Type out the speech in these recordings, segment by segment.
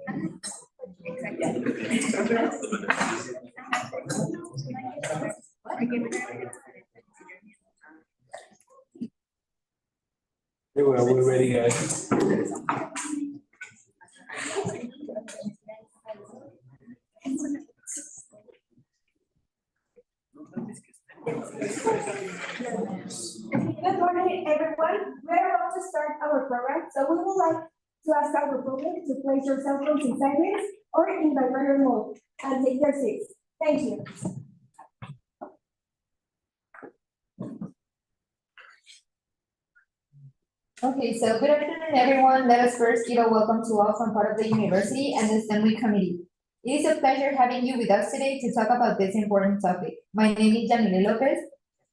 We're ready, guys. Good morning, everyone. We're about to start our program, so we would like to ask our public to place your cell phones in silence or in vibrator mode and take your seats. Thank you. Okay, so good afternoon, everyone. Let us first give a welcome to all from part of the university and the Assembly Committee. It is a pleasure having you with us today to talk about this important topic. My name is Yamile Lopez,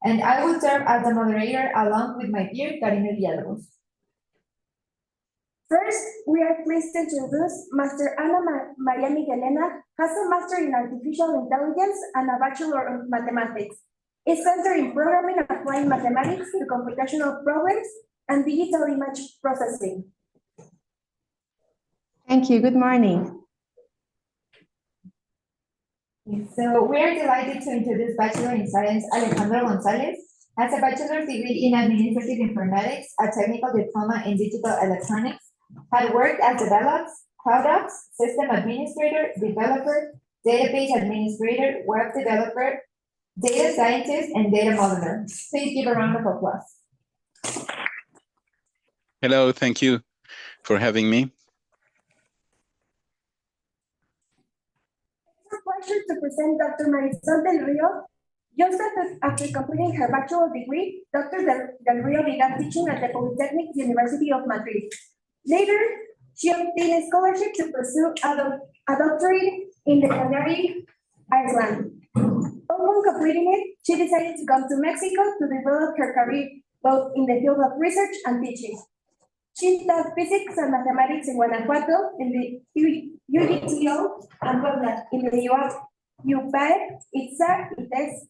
and I will serve as the moderator along with my peer, Karina Villalobos. First, we are pleased to introduce Master María Miguelena, has a Master in Artificial Intelligence and a Bachelor of Mathematics. Is centered in Programming and Applying Mathematics to Computational Problems and Digital Image Processing. Thank you. Good morning. So we are delighted to introduce Bachelor in Science Alejandro González, has a bachelor's degree in Administrative Informatics, a technical diploma in Digital Electronics, had worked as develops, products, system administrator, developer, database administrator, web developer, data scientist, and data modeler. Please give a round of applause. Hello, thank you for having me. It's a pleasure to present Dr. Marisol del Rio. Just after completing her bachelor degree, Dr. del Rio began teaching at the Polytechnic University of Madrid. Later, she obtained a scholarship to pursue a doctorate in the Canary Islands. Upon completing it, she decided to come to Mexico to develop her career both in the field of research and teaching. She taught physics and mathematics in Guanajuato, in the UGTO, and Puebla, in the UPAE, ITSA, ITES,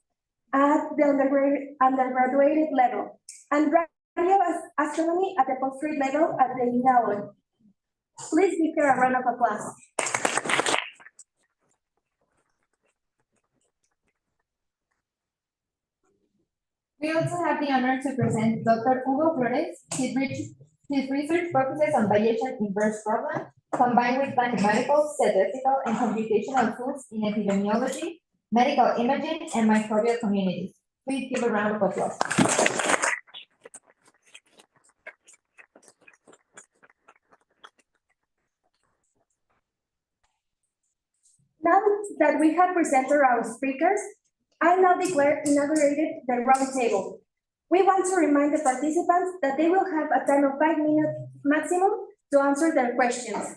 at the undergraduate level, and radio astronomy at the postgrad level at the UNALO. Please give her a round of applause. We also have the honor to present Dr. Hugo Flores. His research focuses on Bayesian inverse problems combined with mathematical, statistical, and computational tools in epidemiology, medical imaging, and microbial communities. Please give a round of applause. Now that we have presented our speakers, I now declare inaugurated the roundtable. We want to remind the participants that they will have a time of 5 minutes maximum to answer their questions.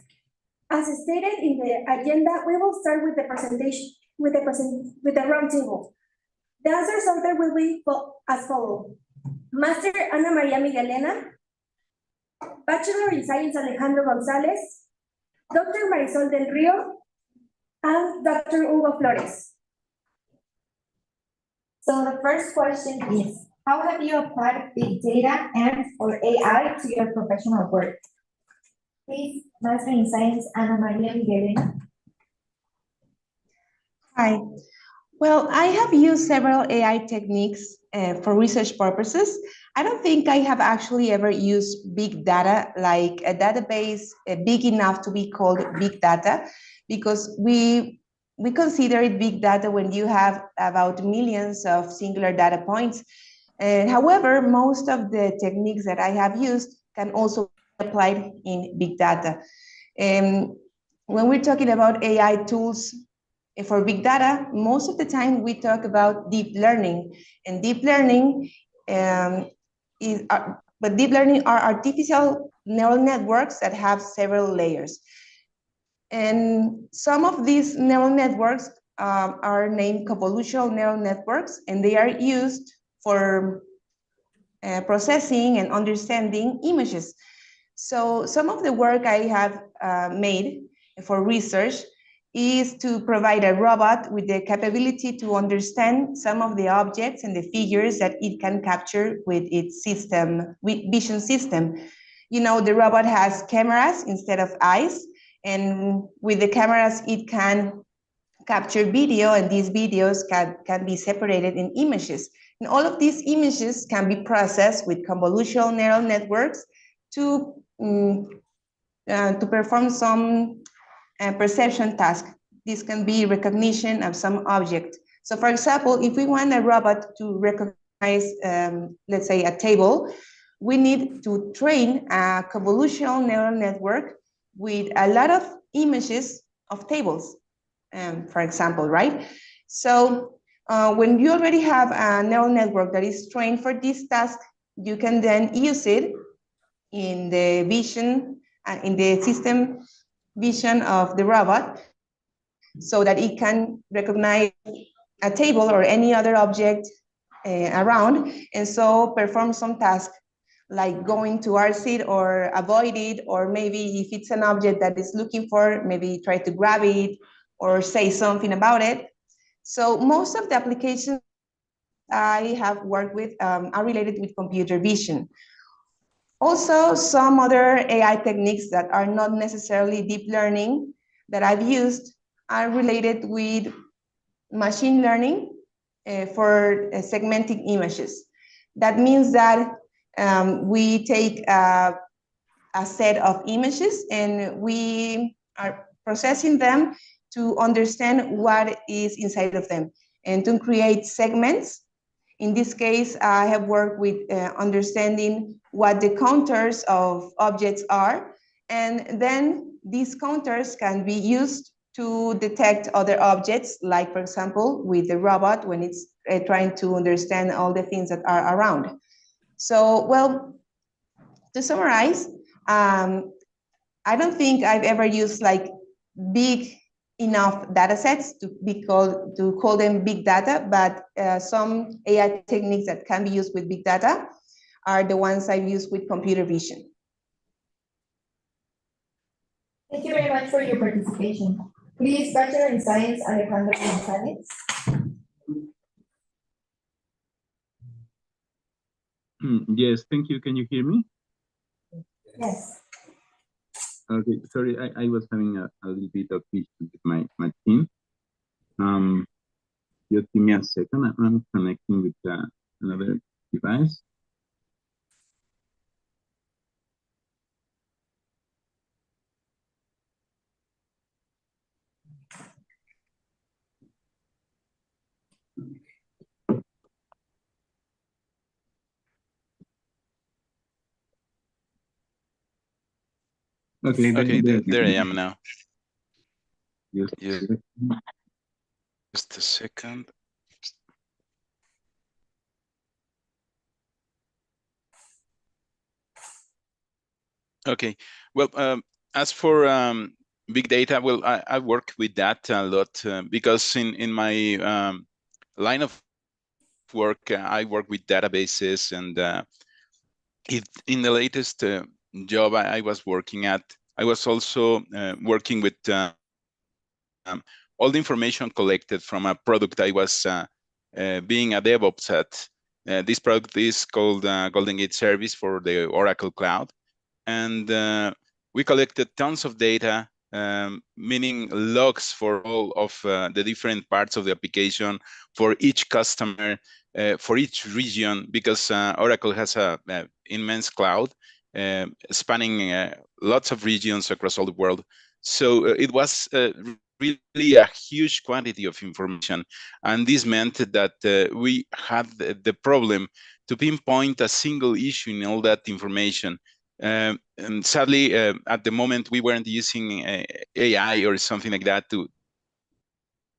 As stated in the agenda, we will start with the presentation, with the roundtable. The answers order will be as follows. Master Ana María Miguelena, Bachelor in Science Alejandro González, Dr. Marisol del Rio, and Dr. Hugo Flores. So the first question is, how have you applied big data and/or AI to your professional work? Please, Master in Science, Ana María Miguelena. Hi. Well, I have used several AI techniques for research purposes. I don't think I have actually ever used big data, like a database big enough to be called big data, because we consider it big data when you have about millions of singular data points. However, most of the techniques that I have used can also be applied in big data. When we're talking about AI tools for big data, most of the time we talk about deep learning, and deep learning are artificial neural networks that have several layers. And some of these neural networks are named convolutional neural networks, and they are used for processing and understanding images. So some of the work I have made for research is to provide a robot with the capability to understand some of the objects and the figures that it can capture with its system, with vision system. You know, the robot has cameras instead of eyes, And with the cameras, it can capture video, and these videos can be separated in images. And all of these images can be processed with convolutional neural networks to perform some perception task. This can be recognition of some object. So for example, if we want a robot to recognize, let's say, a table, we need to train a convolutional neural network with a lot of images of tables, for example, right? So when you already have a neural network that is trained for this task, you can then use it in the vision, in the system vision of the robot, so that it can recognize a table or any other object around, and so perform some task like going to our seat or avoid it, or maybe if it's an object that is looking for, maybe try to grab it or say something about it. So most of the applications I have worked with are related with computer vision. Also, some other AI techniques that are not necessarily deep learning that I've used are related with machine learning for segmenting images. That means that we take a set of images and we are processing them to understand what is inside of them and to create segments. In this case, I have worked with understanding what the counters of objects are, and then these counters can be used to detect other objects, like, for example, with the robot when it's trying to understand all the things that are around. So, well, to summarize, I don't think I've ever used like big enough data sets to call them big data, but some AI techniques that can be used with big data are the ones I've used with computer vision. Thank you very much for your participation. Please, Bachelor in Science, Alejandro González. Yes, thank you. Can you hear me? Yes. Okay, sorry, I was having a little bit of issue with my team. Just give me a second. I'm connecting with another device. Okay, there I am now. Just a second. Okay, well, as for big data, well, I work with that a lot because in my line of work, I work with databases, and in the latest job I was working at, I was also working with all the information collected from a product I was being a DevOps at. This product is called Golden Gate Service for the Oracle Cloud. And we collected tons of data, meaning logs for all of the different parts of the application, for each customer, for each region, because Oracle has a immense cloud spanning lots of regions across all the world. So it was really a huge quantity of information. And this meant that we had the problem to pinpoint a single issue in all that information. And sadly, at the moment, we weren't using AI or something like that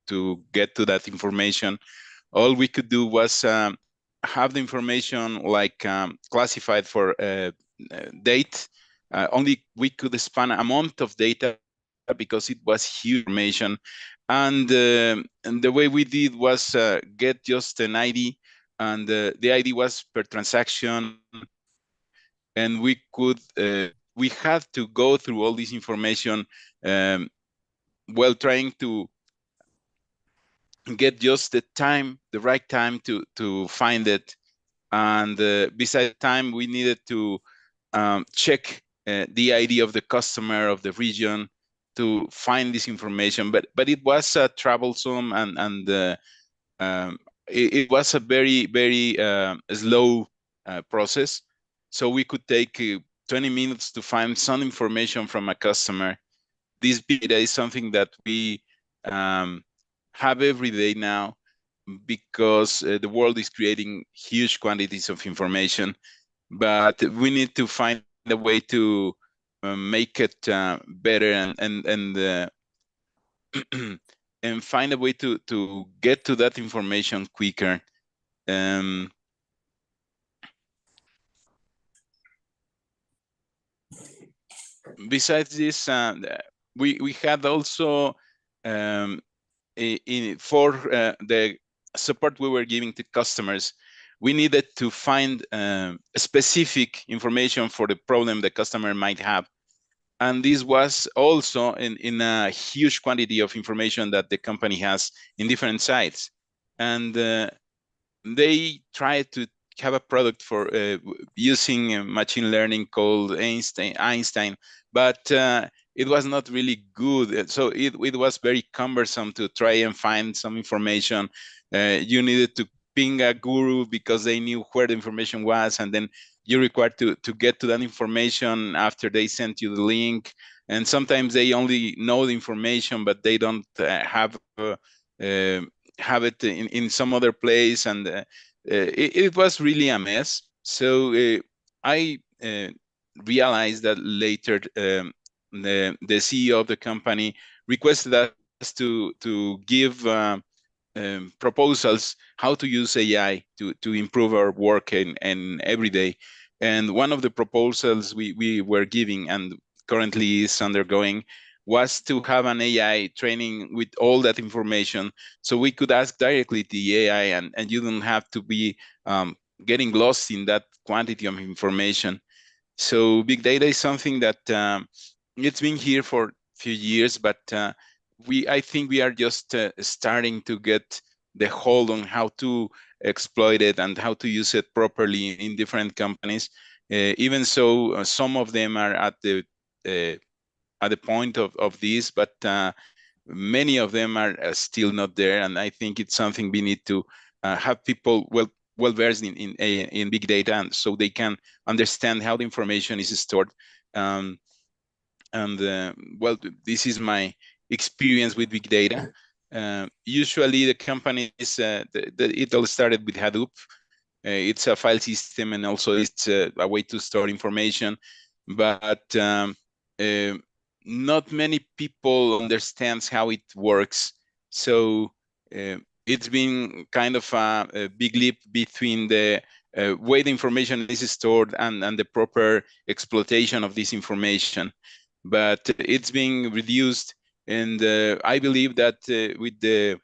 to get to that information. All we could do was have the information like classified for date. Only we could span a month of data because it was huge information. And the way we did was get just an ID, and the ID was per transaction. And we could, we had to go through all this information while trying to get just the right time to find it. And besides time, we needed to check the ID of the customer of the region to find this information, but it was troublesome, and it was a very slow process. So we could take 20 minutes to find some information from a customer. This big data is something that we have every day now, because the world is creating huge quantities of information, but we need to find a way to make it better, and and find a way to get to that information quicker. Besides this, we had also for the support we were giving to customers, we needed to find specific information for the problem the customer might have. And this was also in a huge quantity of information that the company has in different sites. And they tried to have a product for using machine learning called Einstein, but it was not really good. So it was very cumbersome to try and find some information. You needed to ping a guru because they knew where the information was, and then you're required to get to that information after they sent you the link. And sometimes they only know the information, but they don't have it in some other place, and it was really a mess. So I realized that later the CEO of the company requested us to give proposals how to use AI to improve our work and every day. And one of the proposals we were giving, and currently is undergoing, was to have an AI training with all that information, so we could ask directly the AI, and you don't have to be getting lost in that quantity of information. So big data is something that it's been here for a few years, but I think we are just starting to get the hold on how to exploit it and how to use it properly in different companies. Even so, some of them are at the point of this, but many of them are still not there. And I think it's something we need to have people well versed in big data, and so they can understand how the information is stored. Well, this is my experience with big data. Usually the companies, it all started with Hadoop. It's a file system, and also it's a way to store information, but not many people understands how it works. So it's been kind of a big leap between the way the information is stored and the proper exploitation of this information. But it's being reduced, and I believe that with the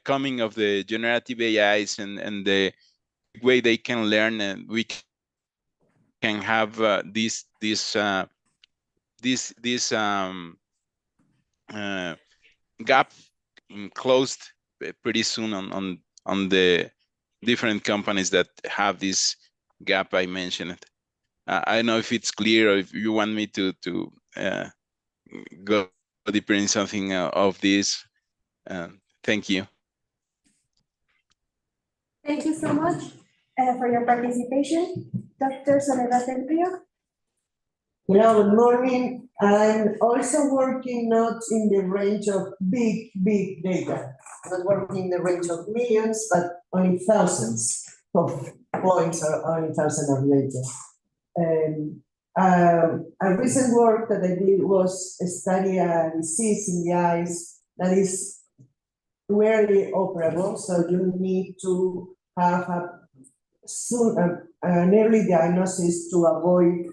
coming of the generative AIs and the way they can learn, we can have this gap closed pretty soon on the different companies that have this gap I mentioned. I don't know if it's clear, or if you want me to go deeper in something of this. Thank you. Thank you so much for your participation. Dr. Soledad del Rio. Hello, good morning. I'm also working not in the range of big data. I'm not working in the range of millions, but only thousands of points or only thousands of data. A recent work that I did was study a disease in the eyes that is rarely operable, so you need to have an early diagnosis to avoid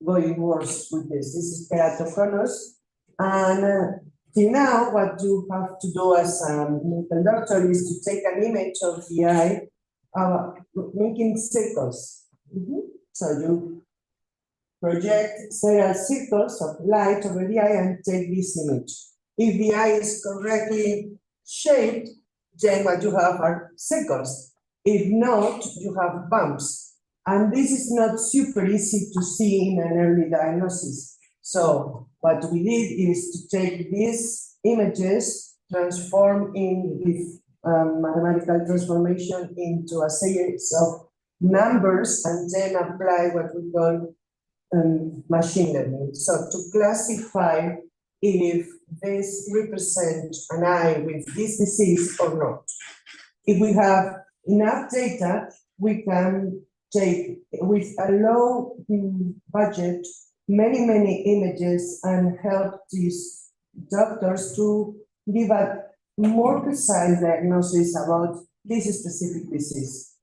going worse with this. This is keratoconus, and till now, what you have to do as a medical doctor is to take an image of the eye, making circles. So you project several circles of light over the eye and take this image. If the eye is correctly shaped, then what you have are circles. If not, you have bumps. And this is not super easy to see in an early diagnosis. So What we did is to take these images, transform in with mathematical transformation into a series of numbers, and then apply what we call machine learning. So to classify if this represents an eye with this disease or not. If we have enough data, we can take with a low budget many images and help these doctors to give a more precise diagnosis about this specific disease.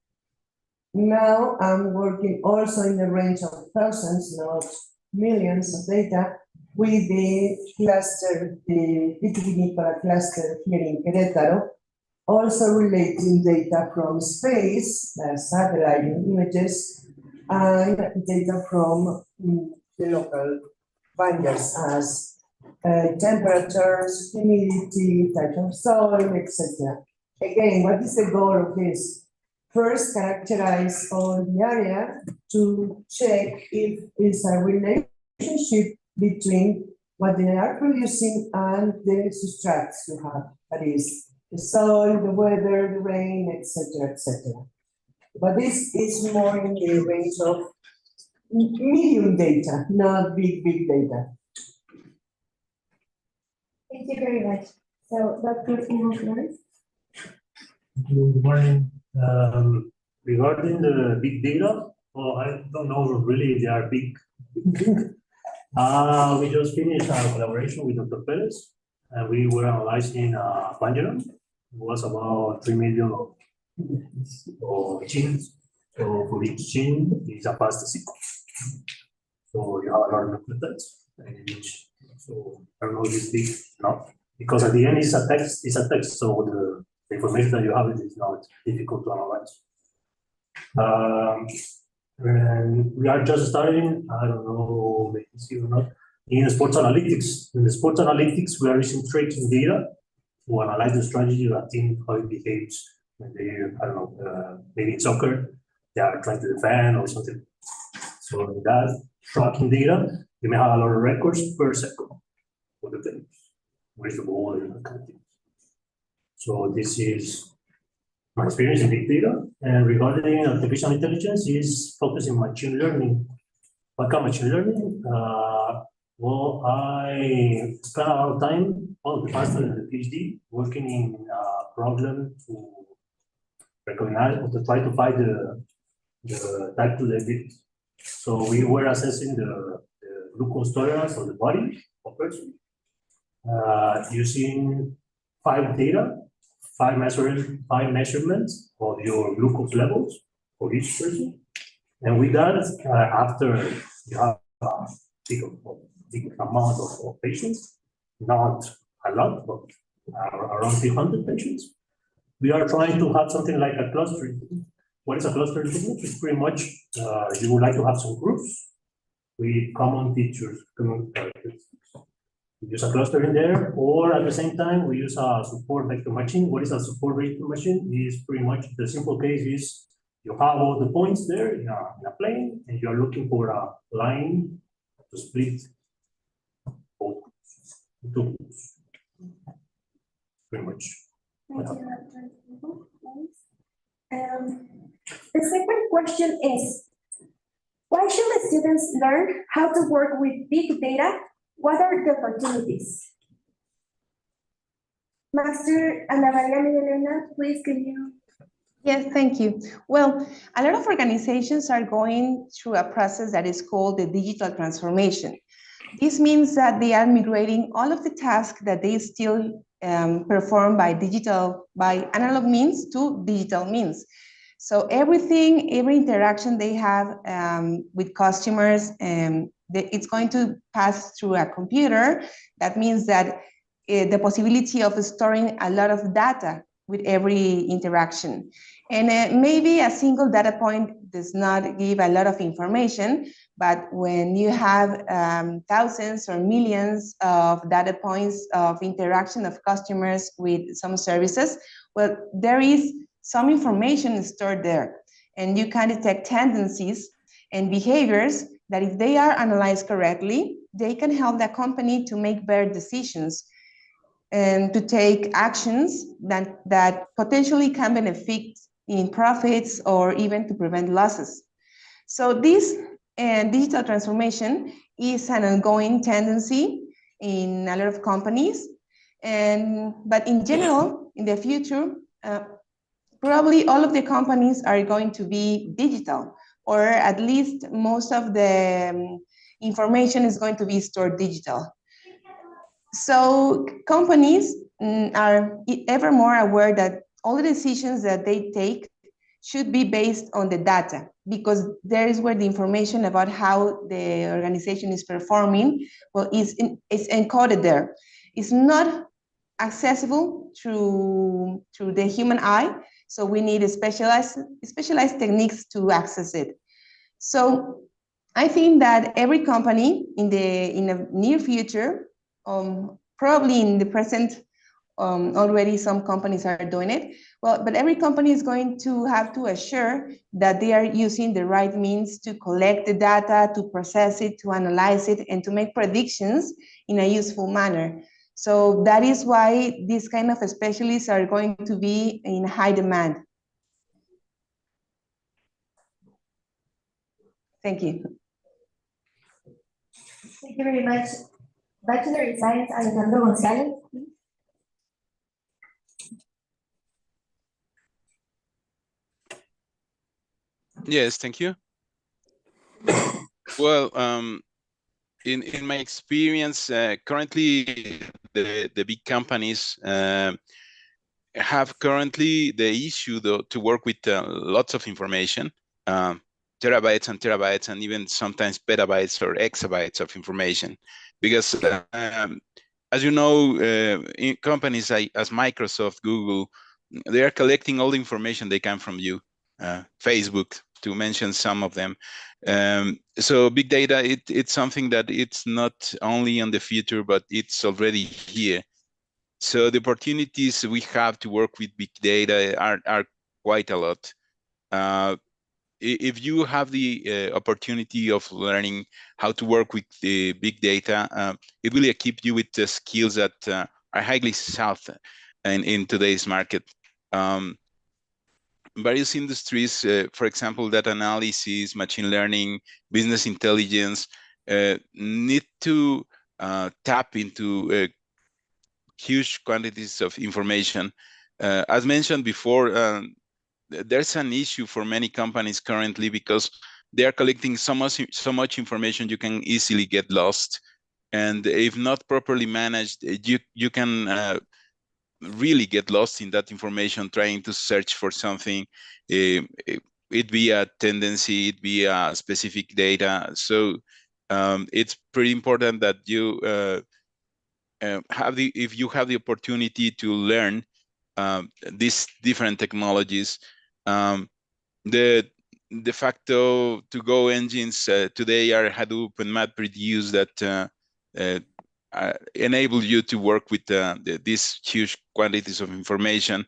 Now I'm working also in the range of thousands, not millions of data, with the cluster, the vitivinícola cluster here in Querétaro, also relating data from space, satellite images, and data from the local vineyards as temperatures, humidity, type of soil, etc. Again, what is the goal of this? First, characterize all the area to check if there's a relationship between what they are producing and the substrates you have. That is, the soil, the weather, the rain, etc., etc. But this is more in the range of medium data, not big data. Thank you very much. So, Dr. Hugo Flores. Good morning. Regarding the big data, well, I don't know really they are big. We just finished our collaboration with Dr. Perez, and we were analyzing Valenciano. It was about 3 million of genes. So for each gene is a pasta sequence. So you have a lot of nucleotides. So I don't know if it's big enough, because at the end it's a text, so the information that you have is not difficult to analyze. And we are just starting, I don't know, maybe see or not, in sports analytics. In the sports analytics, we are using tracking data to analyze the strategy of a team, how it behaves when they, I don't know, maybe in soccer, they are trying to defend or something. So in that tracking data, you may have a lot of records per second for the players. Where's the ball and that kind of thing. So this is my experience in big data, and regarding artificial intelligence is focusing machine learning. What kind of machine learning? Well, I spent a lot of time, well, the master and the PhD, working in a problem to recognize or to try to find the type 2 diabetes. So we were assessing the glucose tolerance of the body of person using 5 measurements of your glucose levels for each person. And with that, after you have a big amount of patients, not a lot, but around 300 patients, we are trying to have something like a clustering. What is a clustering? It's pretty much you would like to have some groups with common features, common characteristics. We use a cluster in there, or at the same time, we use a support vector machine. What is a support vector machine? Is pretty much the simple case is you have all the points there in a plane, and you are looking for a line to split both two groups. Pretty much. Thank you, Dr. Hugo. The second question is, why should the students learn how to work with big data? What are the opportunities? Master María Miguelena, please can you? Yes, thank you. Well, a lot of organizations are going through a process that is called the digital transformation. This means that they are migrating all of the tasks that they still perform by analog means to digital means. So every interaction they have with customers, it's going to pass through a computer. That means that the possibility of storing a lot of data with every interaction. And maybe a single data point does not give a lot of information, but when you have thousands or millions of data points of interaction of customers with some services, well, there is some information stored there, and you can detect tendencies and behaviors that if they are analyzed correctly, they can help the company to make better decisions and to take actions that potentially can benefit in profits or even to prevent losses. So this digital transformation is an ongoing tendency in a lot of companies, but in general, in the future, probably all of the companies are going to be digital, or at least most of the information is going to be stored digital. So companies are ever more aware that all the decisions that they take should be based on the data, because there is where the information about how the organization is performing, well, is encoded there. It's not accessible through the human eye, so we need specialized techniques to access it. So I think that every company in the near future, probably in the present, already some companies are doing it, well, but every company is going to have to assure that they are using the right means to collect the data, to process it, to analyze it, and to make predictions in a useful manner. So that is why these kind of specialists are going to be in high demand. Thank you. Thank you very much. Bachelor in Science, Alejandro González. Yes, thank you. Well, in my experience, currently the big companies have currently the issue to work with lots of information, terabytes and terabytes, and even sometimes petabytes or exabytes of information, because as you know, in companies as Microsoft, Google, they are collecting all the information they can from you, Facebook, to mention some of them. So big data, it's something that it's not only on the future, but it's already here. So the opportunities we have to work with big data are quite a lot. If you have the opportunity of learning how to work with the big data, it will equip you with the skills that are highly sought in today's market. Various industries, for example, data analysis, machine learning, business intelligence, need to tap into huge quantities of information. As mentioned before, there's an issue for many companies currently because they are collecting so much information you can easily get lost, and if not properly managed, you can really get lost in that information trying to search for something. It be a tendency, it be a specific data. So it's pretty important that you if you have the opportunity to learn these different technologies. The de facto to-go engines today are Hadoop and MapReduce that enable you to work with these huge quantities of information.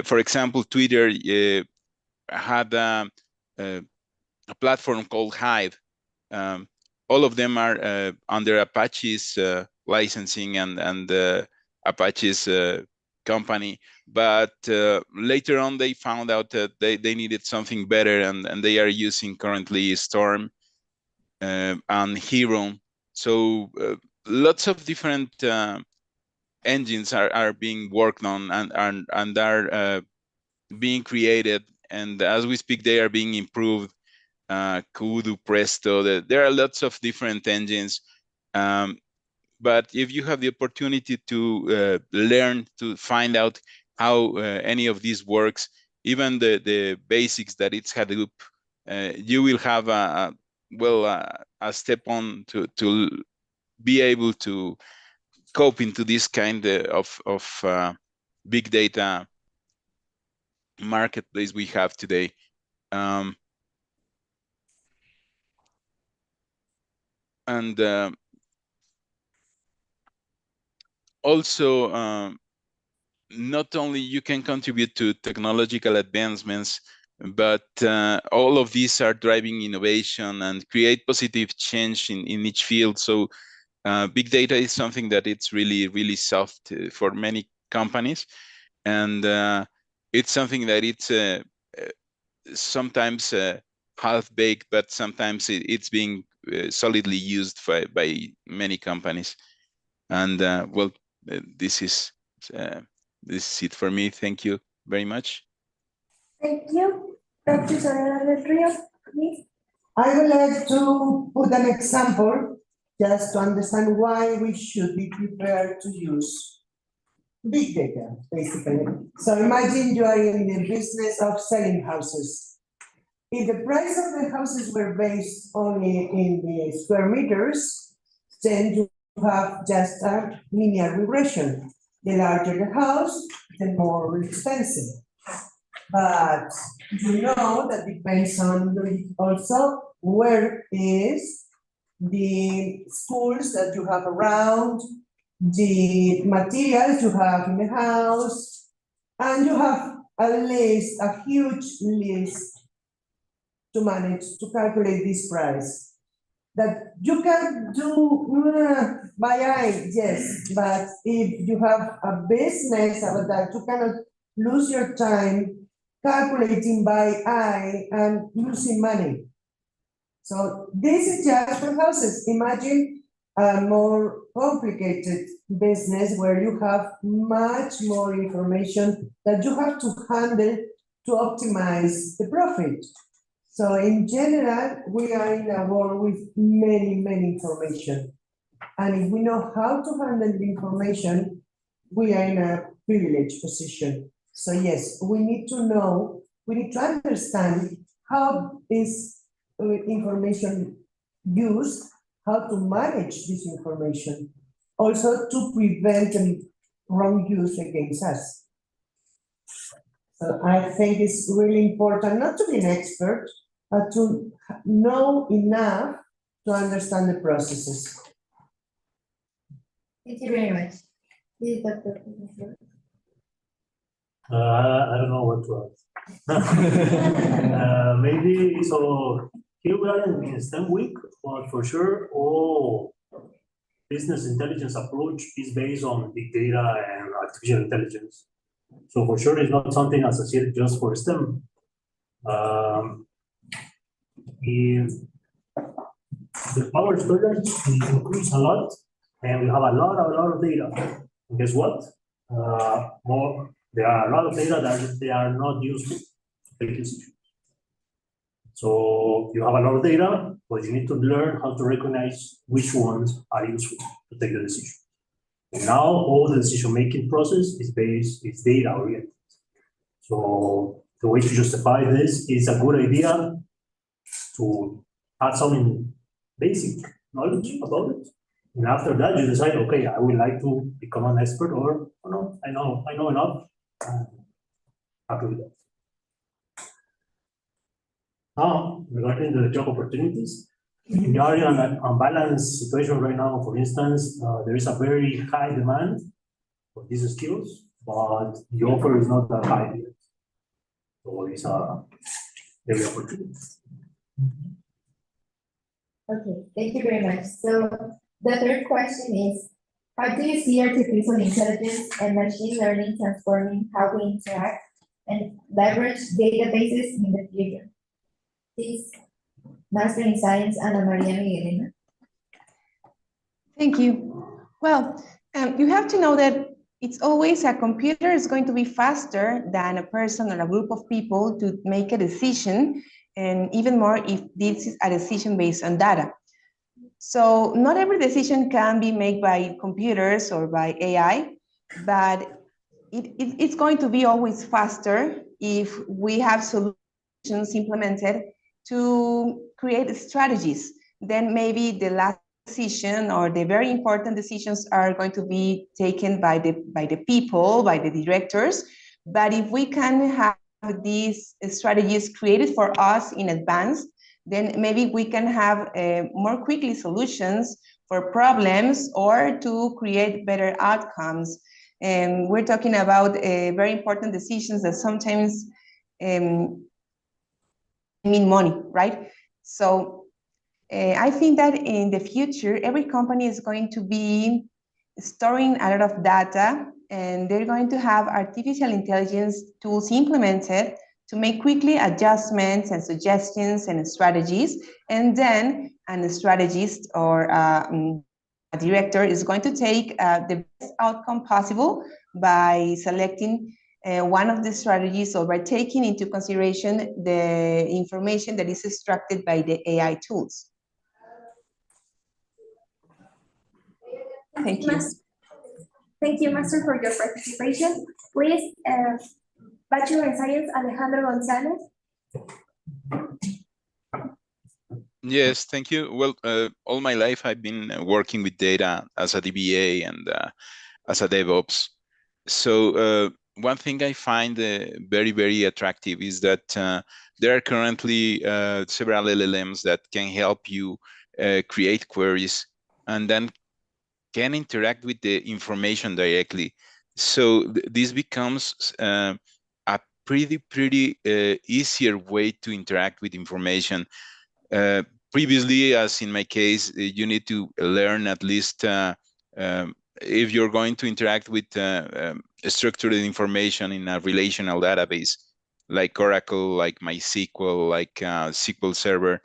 For example, Twitter had a platform called Hive. All of them are under Apache's licensing and Apache's company, but later on they found out that they needed something better, and they are using currently Storm and Hero. So lots of different engines are being worked on and are being created, and as we speak they are being improved. Kudu, Presto, there are lots of different engines, but if you have the opportunity to learn, to find out how any of these works, even the basics that it's Hadoop, you will have a step on to be able to cope into this kind of big data marketplace we have today. And also, not only you can contribute to technological advancements, but all of these are driving innovation and create positive change in each field. So big data is something that it's really soft for many companies, and it's something that it's sometimes half-baked, but sometimes it's being solidly used by many companies. And well, this is it for me. Thank you very much. Thank you. Dr. Soledad del Rio, please. I would like to put an example just to understand why we should be prepared to use big data, basically. So imagine you are in the business of selling houses. If the price of the houses were based only in the square meters, then you have just a linear regression. The larger the house, the more expensive. But you know that depends on also where is the schools that you have around, the materials you have in the house, and you have a huge list to manage, to calculate this price. That you can do by eye, yes, but if you have a business about that, you cannot lose your time calculating by eye and losing money. So this is just for houses. Imagine a more complicated business where you have much more information that you have to handle to optimize the profit. So in general, we are in a world with many information. And if we know how to handle the information, we are in a privileged position. So yes, we need to know, we need to understand how is information used, how to manage this information, also to prevent wrong use against us. So I think it's really important not to be an expert, but to know enough to understand the processes. Thank you very much. Please, Dr. I don't know what to ask. Maybe so. Here we are in STEM week, but for sure, all business intelligence approach is based on big data and artificial intelligence. So for sure, it's not something associated just for STEM. If the power storage increase a lot, and we have a lot of data. And guess what? There are a lot of data that they are not useful to take decisions. So you have a lot of data, but you need to learn how to recognize which ones are useful to take the decision. And now all the decision-making process is data-oriented. So the way to justify this is a good idea to add some basic knowledge about it. And after that, you decide, okay, I would like to become an expert, or oh, no, I know enough. I'm happy with that. Now, regarding the job opportunities, we are in an unbalanced situation right now. For instance, there is a very high demand for these skills, but the offer is not that high yet. So it's a very opportunity. Okay, thank you very much. So the third question is, how do you see artificial intelligence and machine learning transforming how we interact and leverage databases in the future? Please, Master in Science, María Miguelena. Thank you. Well, you have to know that it's always a computer is going to be faster than a person or a group of people to make a decision, and even more if this is a decision based on data. So not every decision can be made by computers or by AI, but it's going to be always faster if we have solutions implemented to create strategies. Then maybe the last decision or the very important decisions are going to be taken by the people, by the directors. But if we can have these strategies created for us in advance, then maybe we can have more quickly solutions for problems or to create better outcomes. And we're talking about very important decisions that sometimes mean money, right? So I think that in the future, every company is going to be storing a lot of data, and they're going to have artificial intelligence tools implemented to make quickly adjustments and suggestions and strategies. And then a strategist or a director is going to take the best outcome possible by selecting one of the strategies or by taking into consideration the information that is extracted by the AI tools. Thank you. Thank you, Master, for your participation. Please, Bachelor in Science, Alejandro González. Yes, thank you. Well, all my life I've been working with data as a DBA and as a DevOps. So one thing I find very, very attractive is that there are currently several LLMs that can help you create queries and then can interact with the information directly. So this becomes a pretty easier way to interact with information. Previously, as in my case, you need to learn at least if you're going to interact with structured information in a relational database, like Oracle, like MySQL, like SQL Server,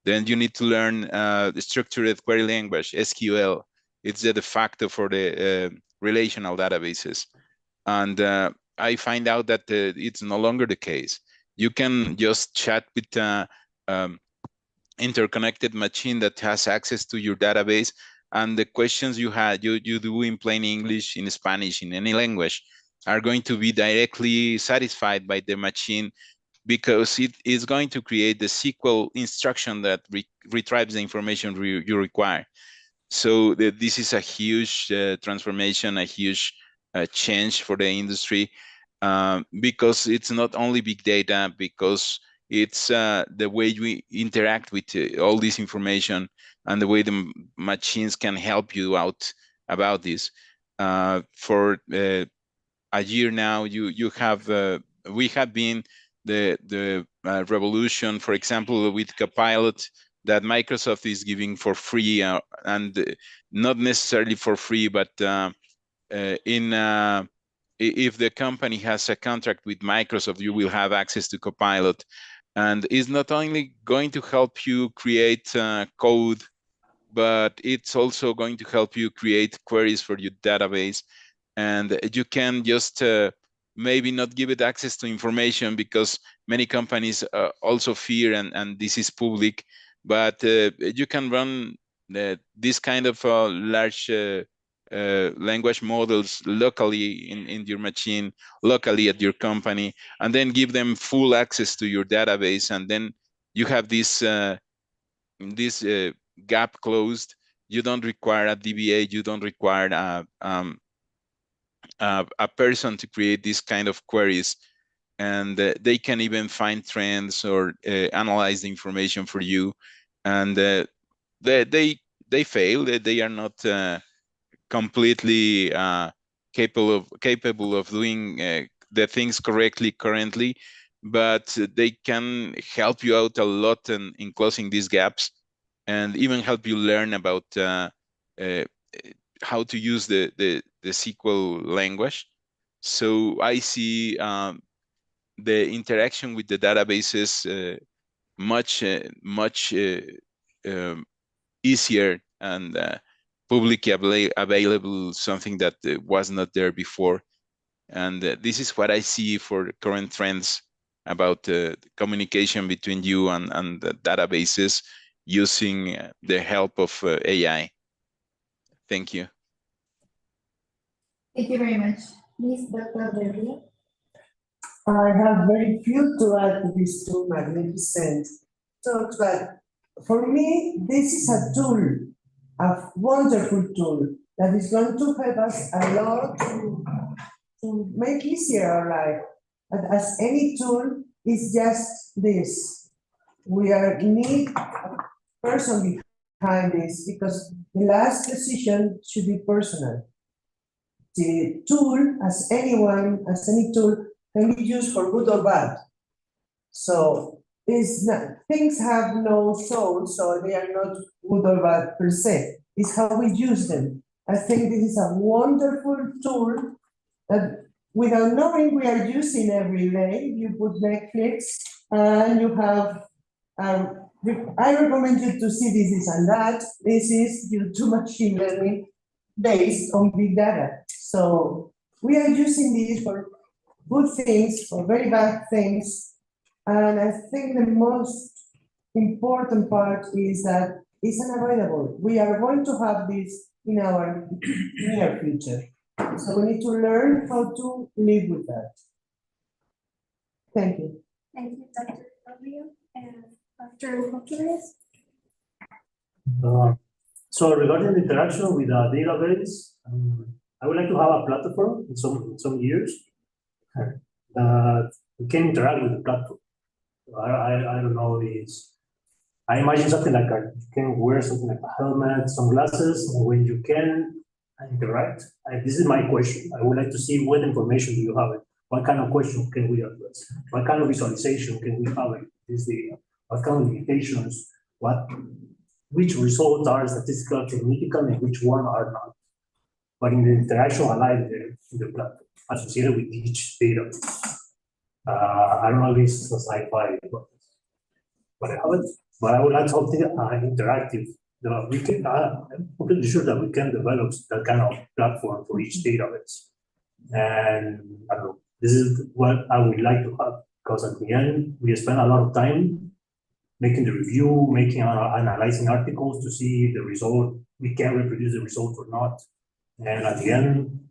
then you need to learn the structured query language, SQL. It's the de facto for the relational databases. And I find out that it's no longer the case. You can just chat with interconnected machine that has access to your database, and the questions you do in plain English, in Spanish, in any language, are going to be directly satisfied by the machine, because it is going to create the SQL instruction that retrieves the information you require. So this is a huge transformation, a huge change for the industry, because it's not only big data, because it's the way we interact with all this information and the way the machines can help you out about this. For a year now, we have been the revolution, for example, with Copilot, that Microsoft is giving for free, and not necessarily for free, but if the company has a contract with Microsoft, you will have access to Copilot. And it's not only going to help you create code, but it's also going to help you create queries for your database. And you can just maybe not give it access to information, because many companies also fear, and this is public, but you can run this kind of large language models locally in your machine, locally at your company, and then give them full access to your database. And then you have this gap closed. You don't require a DBA, you don't require a person to create this kind of queries, and they can even find trends or analyze the information for you. And they fail. They are not completely capable of doing the things correctly currently, but they can help you out a lot in closing these gaps, and even help you learn about how to use the SQL language. So I see the interaction with the databases much easier and publicly available, something that was not there before. And this is what I see for current trends about the communication between you and the databases using the help of AI. Thank you. Thank you very much. Please, Dr. Del Rio. I have very few to add to these two magnificent talks, but for me, this is a tool, a wonderful tool that is going to help us a lot to make easier our life. But as any tool, it's just this. We need a person behind this, because the last decision should be personal. The tool, as any tool, can be used for good or bad. So is not, things have no soul, so they are not good or bad per se. It's how we use them. I think this is a wonderful tool that without knowing we are using every day. You put Netflix and you have, I recommend you to see this and that. This is due to machine learning based on big data. So we are using these for good things, for very bad things. And I think the most important part is that it's unavoidable. We are going to have this in our near future. So we need to learn how to live with that. Thank you. Thank you, Dr. Fabio and Dr. Flores. So regarding the interaction with a database, I would like to have a platform in some years that we can interact with the platform. I don't know, I imagine something like you can wear something like a helmet, some glasses, and when you can interact, this is my question. I would like to see what information do you have. What kind of questions can we address? What kind of visualization can we have in this data? What kind of limitations? Which results are statistically significant and which one are not? But in the interaction alive there in the platform associated with each data. I don't know if this is a sci-fi, but I haven't. But I would like something interactive. I'm completely sure that we can develop that kind of platform for each database. And I don't know, this is what I would like to have, because at the end, we spend a lot of time making the review, analyzing articles to see the result, we can reproduce the result or not. And at the end,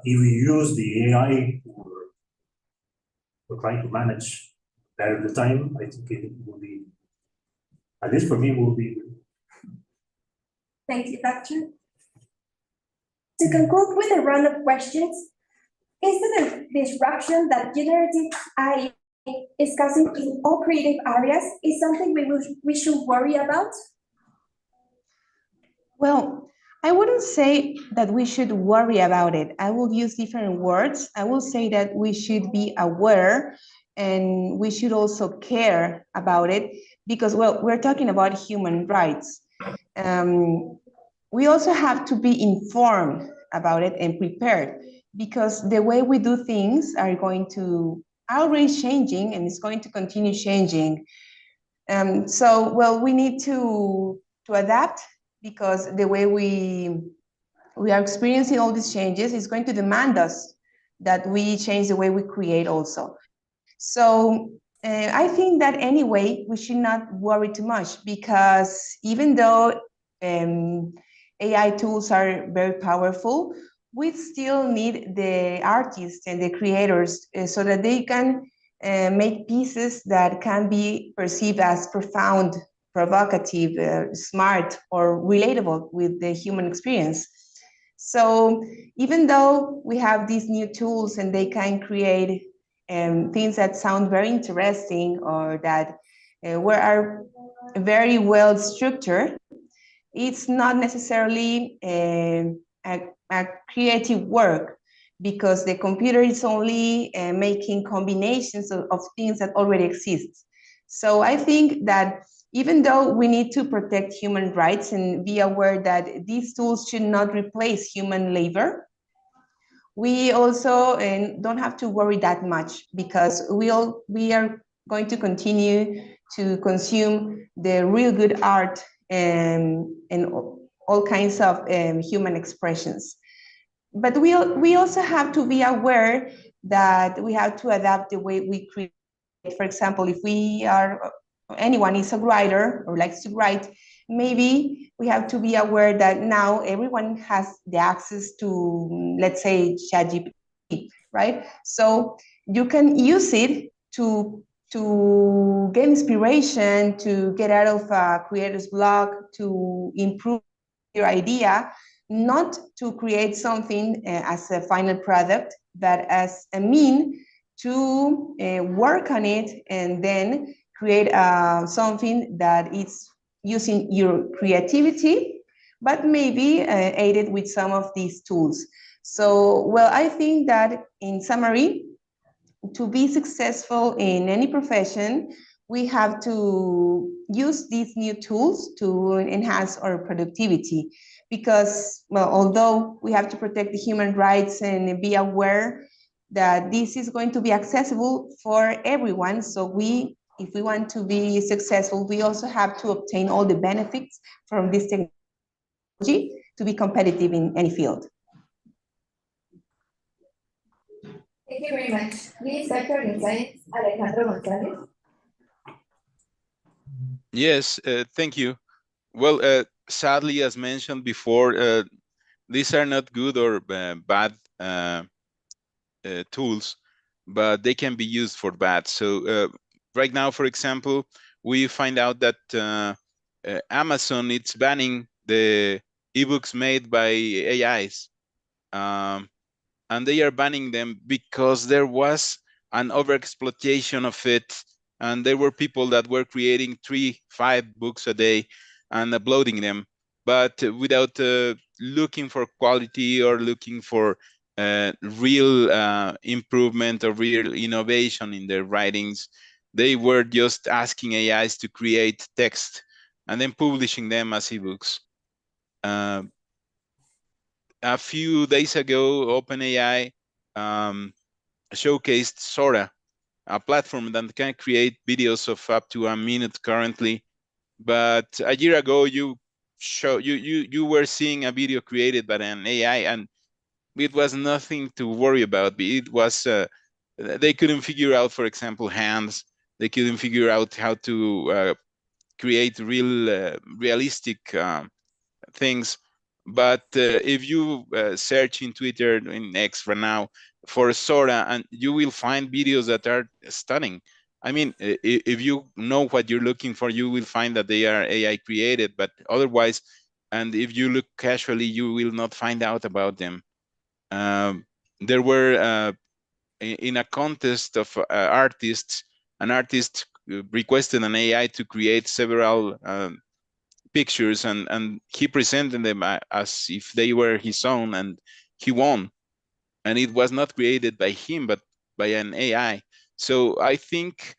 if we use the AI for trying to manage better the time, I think it will be, at least for me, will be. Thank you, Doctor. To conclude with a round of questions, is the disruption that generative AI is causing in all creative areas is something we should worry about? Well, I wouldn't say that we should worry about it. I will use different words. I will say that we should be aware and we should also care about it because, well, we're talking about human rights. We also have to be informed about it and prepared because the way we do things are already changing and it's going to continue changing. So, well, we need to adapt because the way we are experiencing all these changes is going to demand us that we change the way we create also. So I think that anyway, we should not worry too much because even though AI tools are very powerful, we still need the artists and the creators so that they can make pieces that can be perceived as profound, provocative, smart, or relatable with the human experience. So even though we have these new tools and they can create things that sound very interesting or that are very well structured, it's not necessarily a creative work because the computer is only making combinations of things that already exist. So I think that even though we need to protect human rights and be aware that these tools should not replace human labor, we also don't have to worry that much because we are going to continue to consume the real good art and all kinds of human expressions. But we also have to be aware that we have to adapt the way we create. For example, if anyone is a writer or likes to write, maybe we have to be aware that now everyone has the access to, let's say, ChatGPT, right? So you can use it to get inspiration, to get out of a creator's block, to improve your idea, not to create something as a final product, but as a mean to work on it and then create something that is using your creativity, but maybe aided with some of these tools. So, well, I think that in summary, to be successful in any profession, we have to use these new tools to enhance our productivity. Because, well, although we have to protect the human rights and be aware that this is going to be accessible for everyone, so if we want to be successful, we also have to obtain all the benefits from this technology to be competitive in any field. Thank you very much. Please, Doctor in Science, Alejandro González. Yes, thank you. Well, sadly, as mentioned before, these are not good or bad tools, but they can be used for bad. So right now, for example, we find out that Amazon, it's banning the ebooks made by AIs. And they are banning them because there was an overexploitation of it. And there were people that were creating 3-5 books a day and uploading them, but without looking for quality or looking for real improvement or real innovation in their writings. They were just asking AIs to create text and then publishing them as ebooks. A few days ago, OpenAI showcased Sora, a platform that can create videos of up to a minute currently. But a year ago, you were seeing a video created by an AI, and it was nothing to worry about. It was they couldn't figure out, for example, hands. They couldn't figure out how to create realistic things. But if you search in Twitter, in X for now, for Sora, and you will find videos that are stunning. I mean, if you know what you're looking for, you will find that they are AI created, but otherwise, and if you look casually, you will not find out about them. There were, in a contest of artists, an artist requested an AI to create several pictures, and he presented them as if they were his own, and he won. And it was not created by him, but by an AI. So I think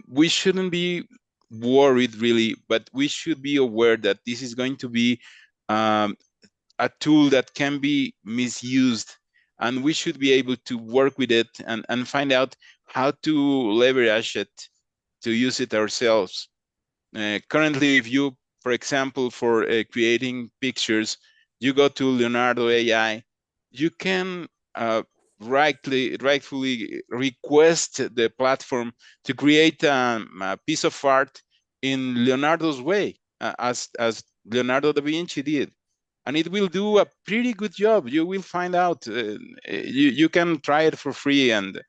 we shouldn't be worried really, but we should be aware that this is going to be a tool that can be misused, and we should be able to work with it and find out how to leverage it to use it ourselves. Currently, if you, for example, for creating pictures, you go to Leonardo AI, you can rightfully request the platform to create a piece of art in Leonardo's way, as Leonardo da Vinci did. And it will do a pretty good job. You will find out. You can try it for free, and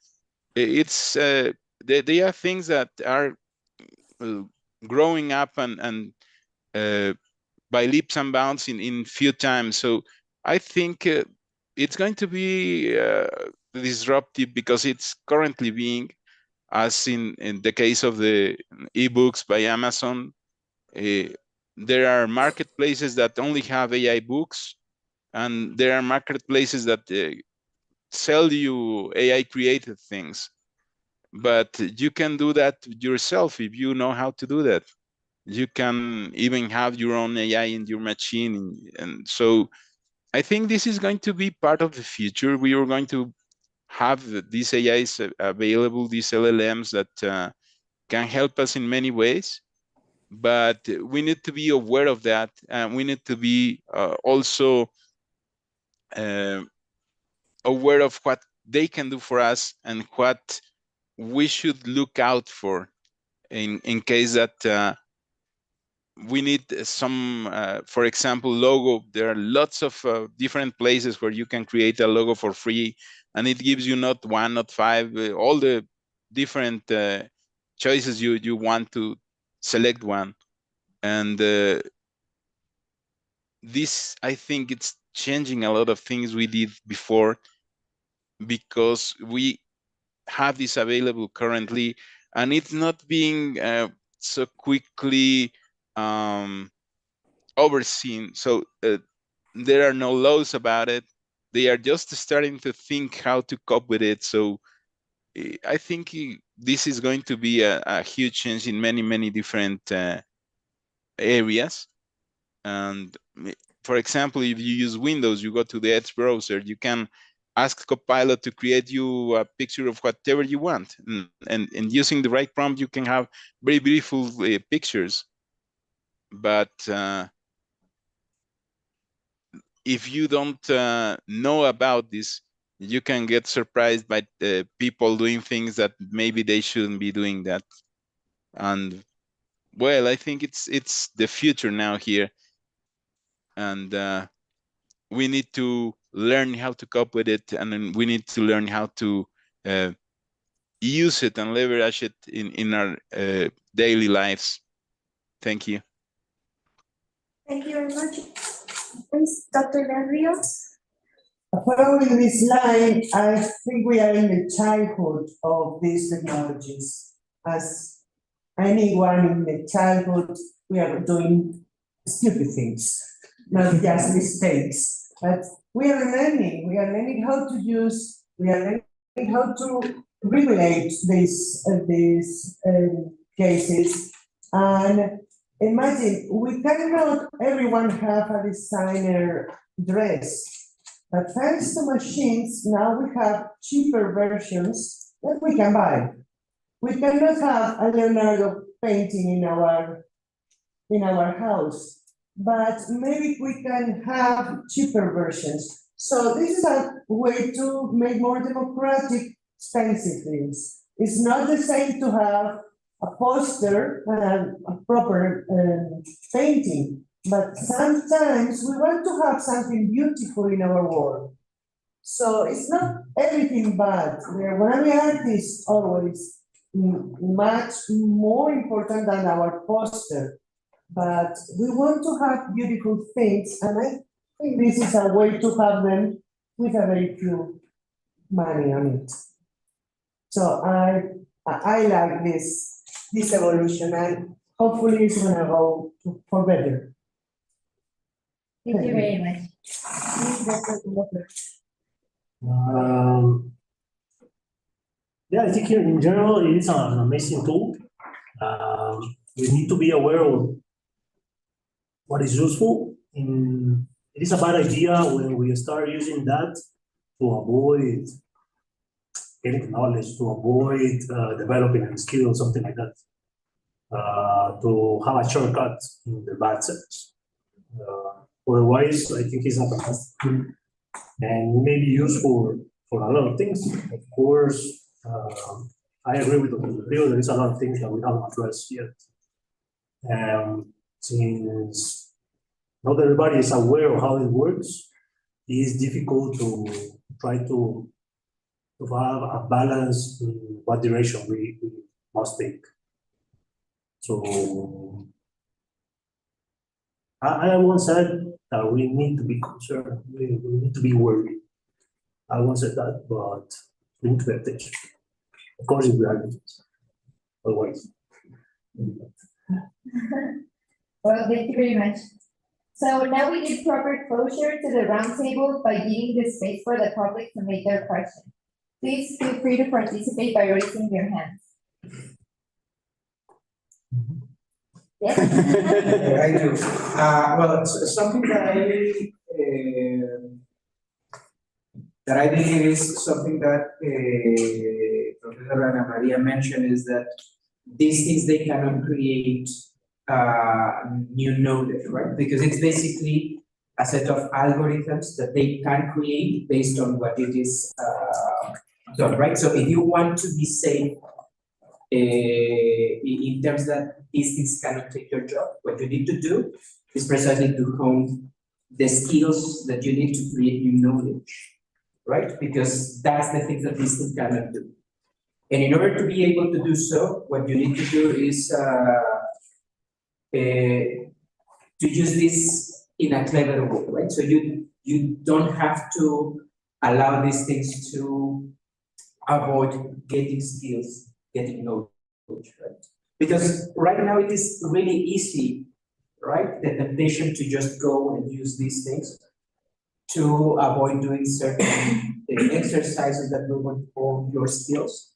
it's they are things that are growing up and by leaps and bounds in few times. So I think it's going to be disruptive, because it's currently being, as in the case of the ebooks by Amazon. There are marketplaces that only have AI books, and there are marketplaces that sell you AI created things. But you can do that yourself if you know how to do that. You can even have your own AI in your machine. And so I think this is going to be part of the future. We are going to have these AIs available, these LLMs that can help us in many ways. But we need to be aware of that. And we need to be also aware of what they can do for us and what we should look out for in case that we need some, for example, logo. There are lots of different places where you can create a logo for free, and it gives you not one, not five, all the different choices you want to select one. And this, I think it's changing a lot of things we did before, because we have this available currently, and it's not being so quickly overseen. So there are no laws about it. They are just starting to think how to cope with it. So I think this is going to be a huge change in many different areas. And for example, if you use Windows, you go to the Edge browser, you can ask Copilot to create you a picture of whatever you want. And using the right prompt, you can have very beautiful pictures. But if you don't know about this, you can get surprised by people doing things that maybe they shouldn't be doing that. And well, I think it's the future now here. And we need to learn how to cope with it, and then we need to learn how to use it and leverage it in our daily lives. Thank you. Thank you very much. Please, Dr. Del Rio. Following this line, I think we are in the childhood of these technologies. As anyone in the childhood, we are doing stupid things, not just mistakes. But we are learning how to use, we are learning how to regulate these cases. And imagine, we cannot everyone have a designer dress. But thanks to machines, now we have cheaper versions that we can buy. We cannot have a Leonardo painting in our house, but maybe we can have cheaper versions. So this is a way to make more democratic expensive things. It's not the same to have a poster and a proper painting. But sometimes we want to have something beautiful in our world. So it's not everything bad. We're going to be artists always, much more important than our poster. But we want to have beautiful things, and I think this is a way to have them with a very few money on it. So I like this evolution, and hopefully it's going to go for better. Thank you very much. Yeah, I think in general it is an amazing tool. We need to be aware of what is useful. It is a bad idea when we start using that to avoid getting knowledge, to avoid developing a skill or something like that. To have a shortcut in the bad sense. Otherwise, I think it's a fantastic tool, and it may be used for a lot of things. Of course, I agree with the Rio. There is a lot of things that we haven't addressed yet. Since not everybody is aware of how it works, it is difficult to try to have a balance in what direction we must take. So I once said that we need to be concerned, we need to be worried. I once said that, but we need to pay attention. Of course, if we are otherwise. Well, thank you very much. So now we give proper closure to the roundtable by giving the space for the public to make their question. Please feel free to participate by raising your hands. Yes. I do. Well, it's something that I believe is something that Professor Ana Maria mentioned, is that these things, they cannot create new knowledge, right? Because it's basically a set of algorithms that they can create based on what it is done, right? So if you want to be safe in terms that these things cannot take your job, what you need to do is precisely to hone the skills that you need to create new knowledge, right? Because that's the things that these things cannot do. And in order to be able to do so, what you need to do is to use this in a clever way, right? So you don't have to allow these things to avoid getting skills, getting knowledge, right? Because right now it is really easy, right? The temptation to just go and use these things to avoid doing certain exercises that will hone your skills.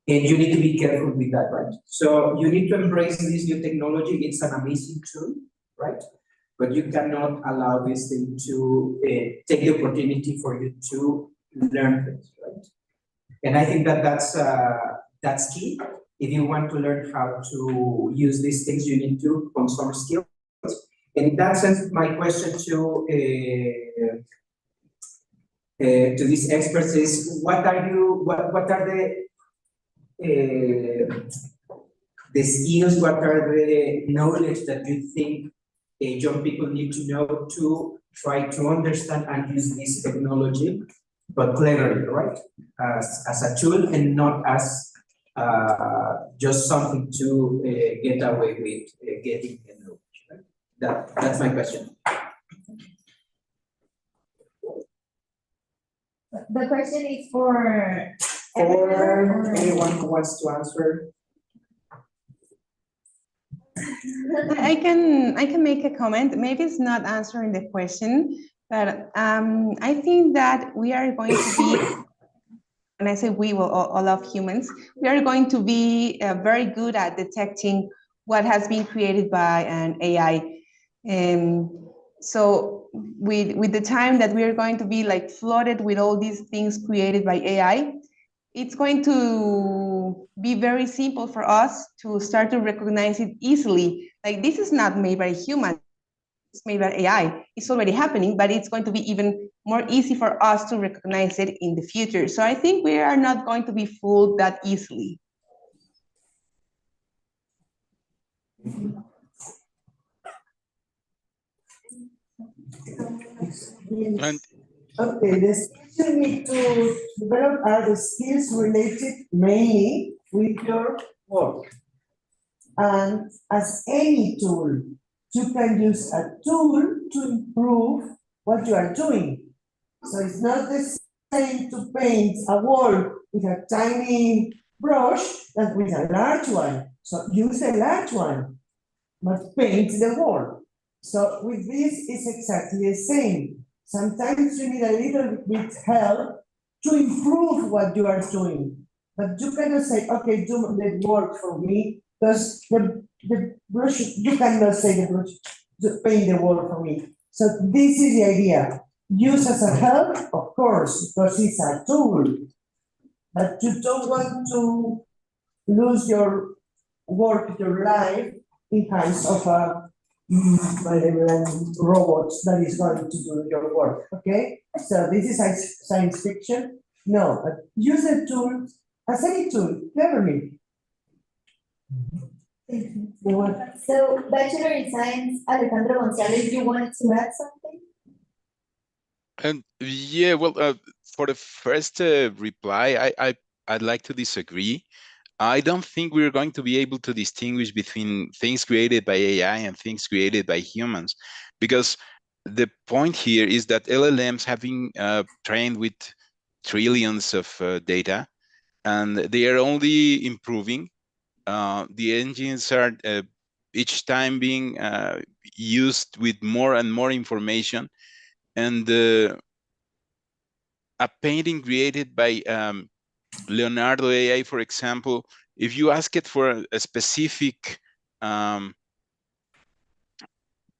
And you need to be careful with that, right? So you need to embrace this new technology. It's an amazing tool, right? But you cannot allow this thing to take the opportunity for you to learn things, right? And I think that that's key. If you want to learn how to use these things, you need to consume skills. And in that sense, my question to these experts is: what are the skills? What are the knowledge that you think young people need to know to try to understand and use this technology, but cleverly, right? As a tool and not as just something to get away with getting the knowledge. Right? That's my question. The question is for Or anyone who wants to answer. I can make a comment. Maybe it's not answering the question, but I think that we are going to be, and I say we, well, all of humans, we are going to be very good at detecting what has been created by an AI. So with the time that we are going to be like flooded with all these things created by AI, it's going to be very simple for us to start to recognize it easily. Like, this is not made by a human, it's made by AI. It's already happening, but it's going to be even more easy for us to recognize it in the future. So I think we are not going to be fooled that easily. And Okay, the skills you need to develop are the skills related mainly with your work. And as any tool, you can use a tool to improve what you are doing. So it's not the same to paint a wall with a tiny brush than with a large one. So use a large one, but paint the wall. So with this, it's exactly the same. Sometimes you need a little bit help to improve what you are doing. But you cannot say, okay, do the work for me, because the brush, you cannot say the brush, to paint the wall for me. So this is the idea. Use as a help, of course, because it's a tool. But you don't want to lose your work, your life, in hands of a robots that is going to do your work, okay? So this is science fiction? No, but use a tool as any tool, cleverly. So, Bachelor in Science, Alejandro González, you wanted to add something? And yeah, well, for the first reply, I'd like to disagree. I don't think we're going to be able to distinguish between things created by AI and things created by humans, because the point here is that LLMs have been trained with trillions of data, and they are only improving. The engines are each time being used with more and more information, and a painting created by Leonardo AI, for example, if you ask it for a specific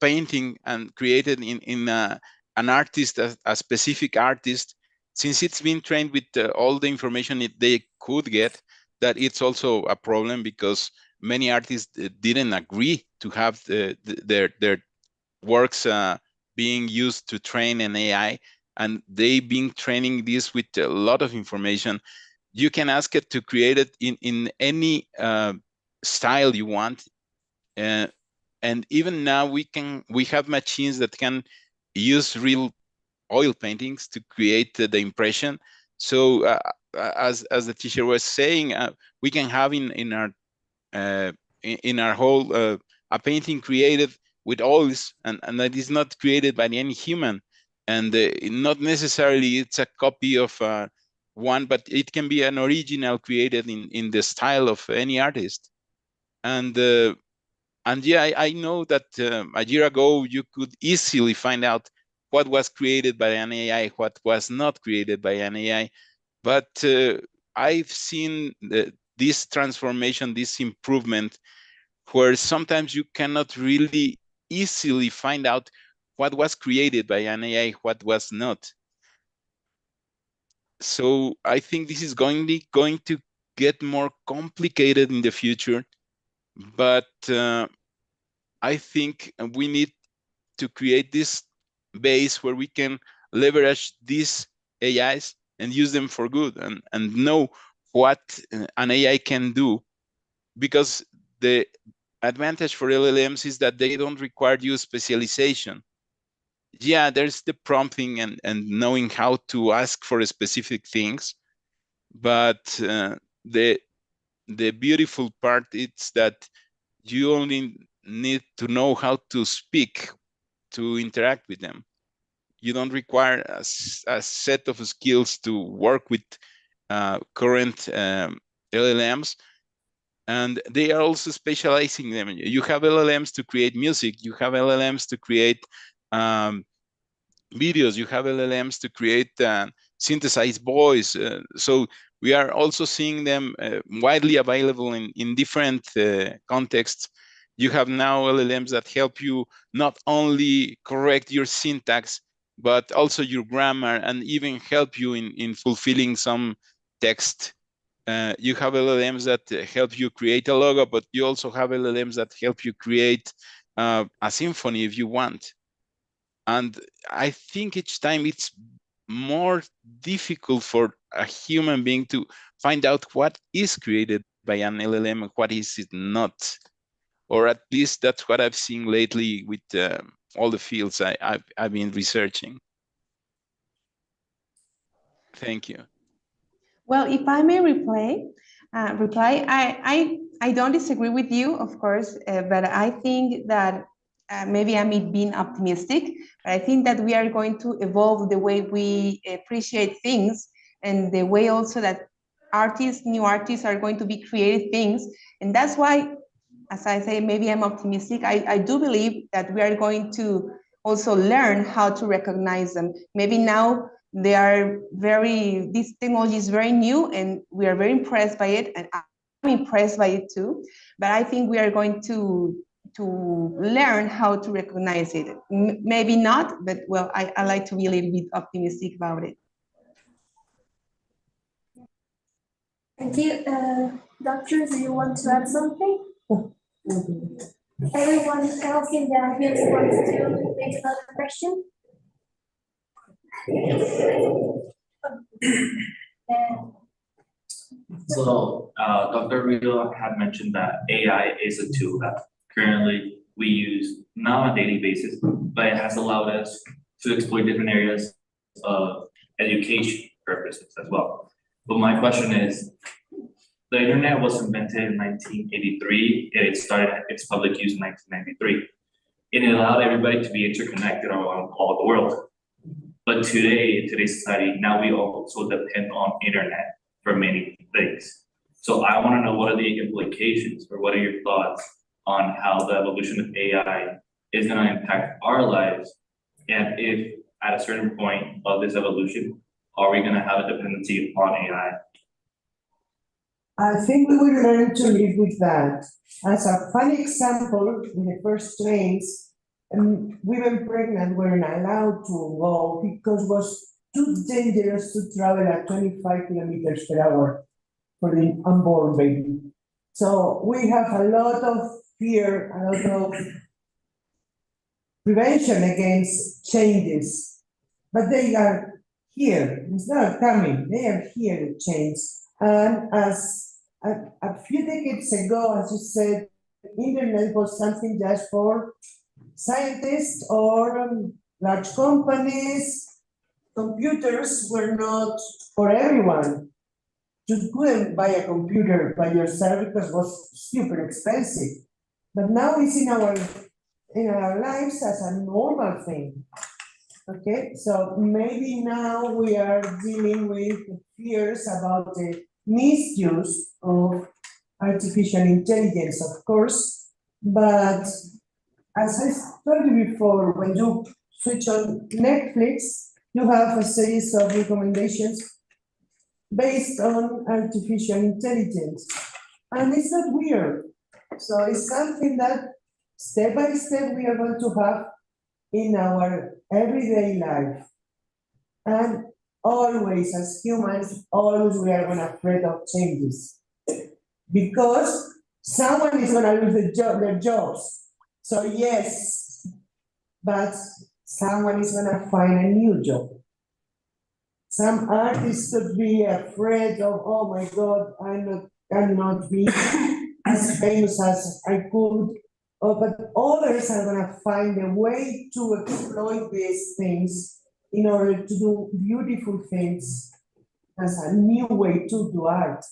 painting and created in an artist, a specific artist, since it's been trained with all the information they could get, that it's also a problem, because many artists didn't agree to have their works being used to train an AI, and they've been training this with a lot of information. You can ask it to create it in any style you want, and even now we have machines that can use real oil paintings to create the impression. So as the teacher was saying, we can have in our whole a painting created with oils, and that is not created by any human, and not necessarily it's a copy of one, but it can be an original created in the style of any artist. And yeah, I know that a year ago you could easily find out what was created by an AI, what was not created by an AI. But I've seen this transformation, this improvement, where sometimes you cannot really easily find out what was created by an AI, what was not. So I think this is going to get more complicated in the future, but I think we need to create this base where we can leverage these AIs and use them for good, and know what an AI can do, because the advantage for LLMs is that they don't require you specialization. Yeah, there's the prompting and knowing how to ask for specific things, but the beautiful part is that you only need to know how to speak to interact with them. You don't require a set of skills to work with current LLMs, and they are also specializing them. You have LLMs to create music, you have LLMs to create videos, you have LLMs to create synthesized voice. So we are also seeing them widely available in different contexts. You have now LLMs that help you not only correct your syntax, but also your grammar, and even help you in fulfilling some text. You have LLMs that help you create a logo, but you also have LLMs that help you create a symphony if you want. And I think each time it's more difficult for a human being to find out what is created by an LLM and what is it not. Or at least that's what I've seen lately with all the fields I've been researching. Thank you. Well, if I may reply, I don't disagree with you, of course, but I think that maybe I'm being optimistic, but I think that we are going to evolve the way we appreciate things, and the way also that new artists are going to be creating things. And that's why, as I say, maybe I'm optimistic. I do believe that we are going to also learn how to recognize them. Maybe now this technology is very new and we are very impressed by it, and I'm impressed by it too. But I think we are going to learn how to recognize it. Maybe not, but well, I like to be a little bit optimistic about it. Thank you. Doctors, do you want to add something? Everyone else in the audience wants to make another question? So, Dr. Rio had mentioned that AI is a tool that currently we use not on a daily basis, but it has allowed us to exploit different areas of education purposes as well. But my question is, the internet was invented in 1983. It started its public use in 1993. And it allowed everybody to be interconnected around all the world. But today, in today's society, now we also depend on internet for many things. So I want to know, what are the implications, or what are your thoughts on how the evolution of AI is going to impact our lives? And if at a certain point of this evolution, are we going to have a dependency on AI? I think we will learn to live with that. As a funny example, in the first trains, women pregnant weren't allowed to go because it was too dangerous to travel at 25 kilometers per hour for the unborn baby. So we have a lot of fear, a lot of prevention against changes, but they are here. It's not coming, they are here to change. And as a few decades ago, as you said, internet was something just for scientists or large companies. Computers were not for everyone. You couldn't buy a computer by yourself because it was super expensive. But now it's in our lives as a normal thing. Okay, so maybe now we are dealing with fears about the misuse of artificial intelligence, of course, but as I told you before, when you switch on Netflix, you have a series of recommendations based on artificial intelligence. And it's not weird. So it's something that step by step we are going to have in our everyday life. And always, as humans, always we are going to afraid of changes. Because someone is going to lose their jobs. So yes, but someone is going to find a new job. Some artists could be afraid of, oh my God, cannot be as famous as I could. But others are going to find a way to exploit these things in order to do beautiful things as a new way to do art.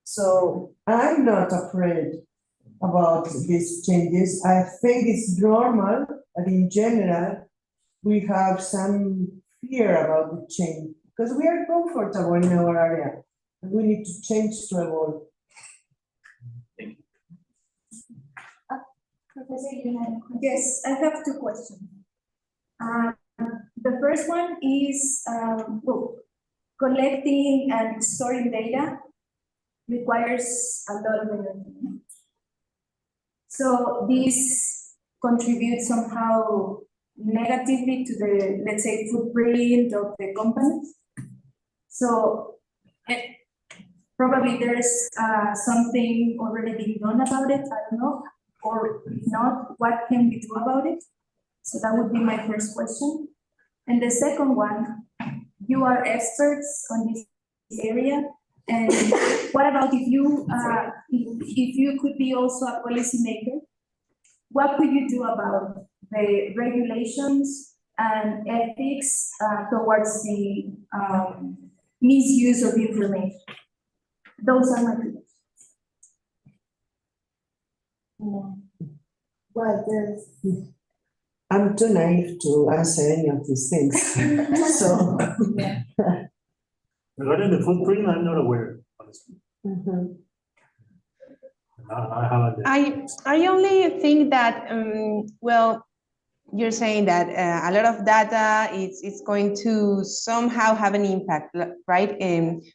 So I'm not afraid about these changes. I think it's normal that in general we have some fear about the change because we are comfortable in our area and we need to change to evolve. Professor, you had a question? Yes, I have two questions. The first one is, well, collecting and storing data requires a lot of energy. So this contributes somehow negatively to the, let's say, footprint of the company. So probably there's something already being done about it, I don't know, or if not, what can we do about it? So that would be my first question. And the second one, you are experts on this area. And what about if you could be also a policymaker? What could you do about the regulations and ethics towards the misuse of information? Those are my questions. Well, I'm too naive to answer any of these things. So, regarding the footprint, I'm not aware, honestly. I haven't. I only think that, well, you're saying that a lot of data it's going to somehow have an impact, right?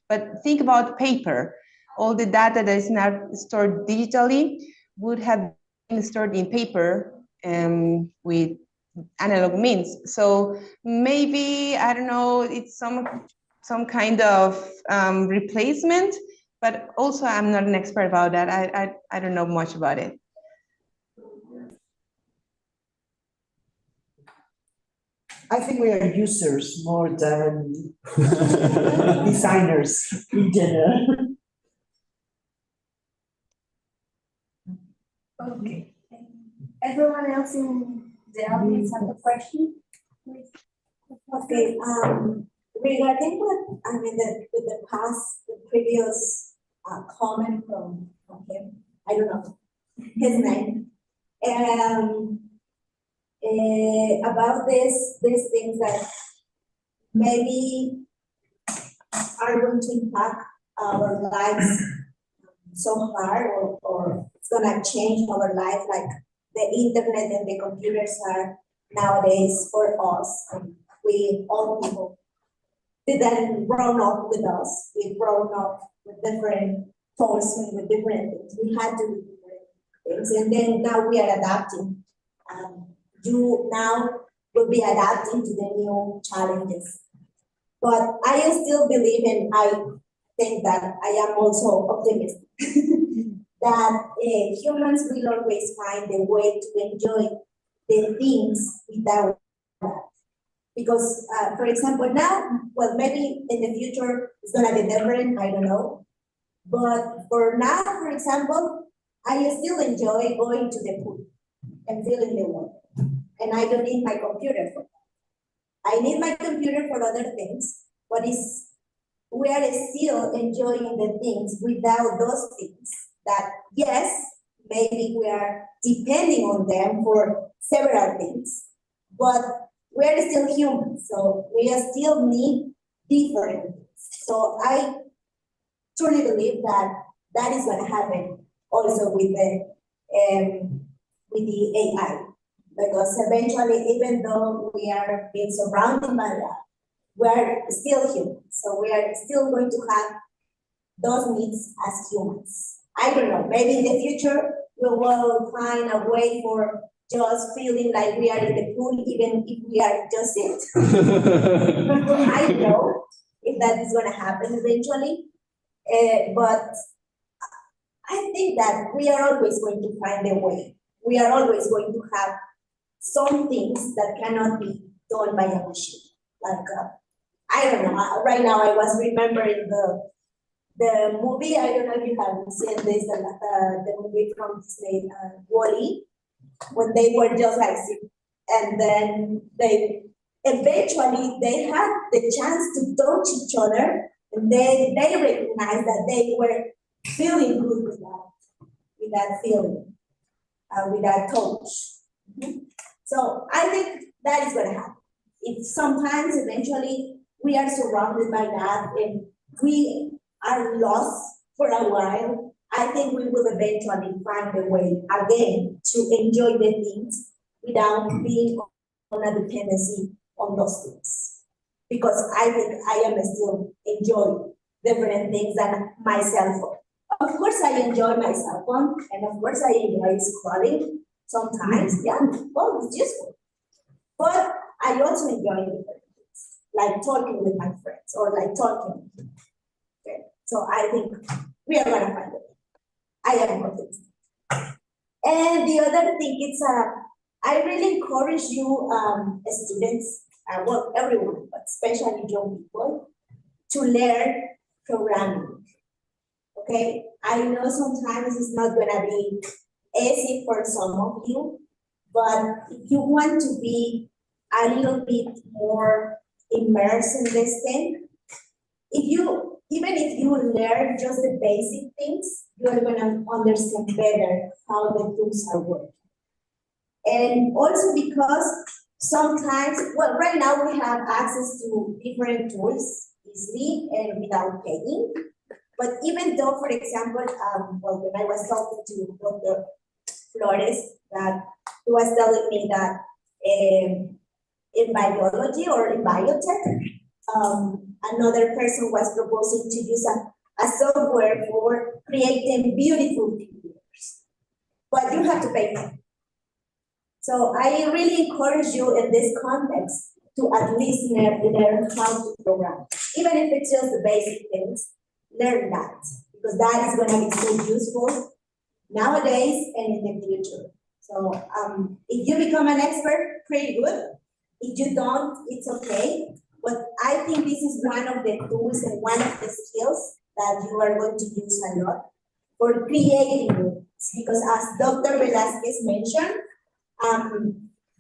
But think about paper. All the data that is not stored digitally would have been stored in paper with analog means. So maybe, I don't know, it's some kind of replacement, but also I'm not an expert about that. I don't know much about it. I think we are users more than designers in general. Okay. Everyone else in the audience have a question? Okay, regarding what, I mean, the previous comment from him, I don't know his name, about these things that maybe are going to impact our lives so hard, or it's gonna change our life, like the internet and the computers are nowadays for us. We all people didn't grow up with us. We grown up with different toys, with different things. We had to do different things, and then now we are adapting. You now will be adapting to the new challenges. But I still believe, and I think that I am also optimistic that humans will always find a way to enjoy the things without that. Because, for example, now, well, maybe in the future it's gonna be different, I don't know. But for now, for example, I still enjoy going to the pool and feeling the water. And I don't need my computer for that. I need my computer for other things, but we are still enjoying the things without those things that, yes, maybe we are depending on them for several things, but we are still human, so we still need different things. So I truly believe that that is going to happen also with the AI. Because eventually, even though we are being surrounded by that, we're still humans. So we are still going to have those needs as humans. I don't know, maybe in the future we will find a way for just feeling like we are in the pool, even if we are just it. I don't know if that is going to happen eventually, but I think that we are always going to find a way. We are always going to have some things that cannot be done by a machine. Like, I don't know, right now I was remembering the movie, I don't know if you have seen this, the movie from Disney, Wall-E, when they were just like, and then they eventually they had the chance to touch each other, and they recognized that they were feeling good with that feeling, with that touch. So I think that is going to happen. If sometimes eventually we are surrounded by that and we are lost for a while, I think we will eventually find a way again to enjoy the things without being on a dependency on those things. Because I think I am still enjoying different things than my cell phone. Of course I enjoy my cell phone, and of course I enjoy scrolling sometimes, yeah, well, it's useful. But I also enjoy different things, like talking with my friends or like talking. Okay. So I think we are gonna find it. I am convinced. And the other thing is, I really encourage you, students, well, everyone, but especially young people, to learn programming. Okay, I know sometimes it's not gonna be easy for some of you, but if you want to be a little bit more immersed in this thing, even if you learn just the basic things, you're gonna understand better how the tools are working. And also because sometimes, well, right now we have access to different tools easily and without paying. But even though, for example, well, when I was talking to Dr. Flores, that he was telling me that in biology or in biotech, another person was proposing to use a software for creating beautiful pictures, but you have to pay for it. So I really encourage you in this context to at least learn how to program, even if it's just the basic things. Learn that, because that is going to be so useful nowadays and in the future. So if you become an expert, pretty good. If you don't, it's okay. But I think this is one of the tools and one of the skills that you are going to use a lot for creating it. Because as Dr. Velázquez mentioned,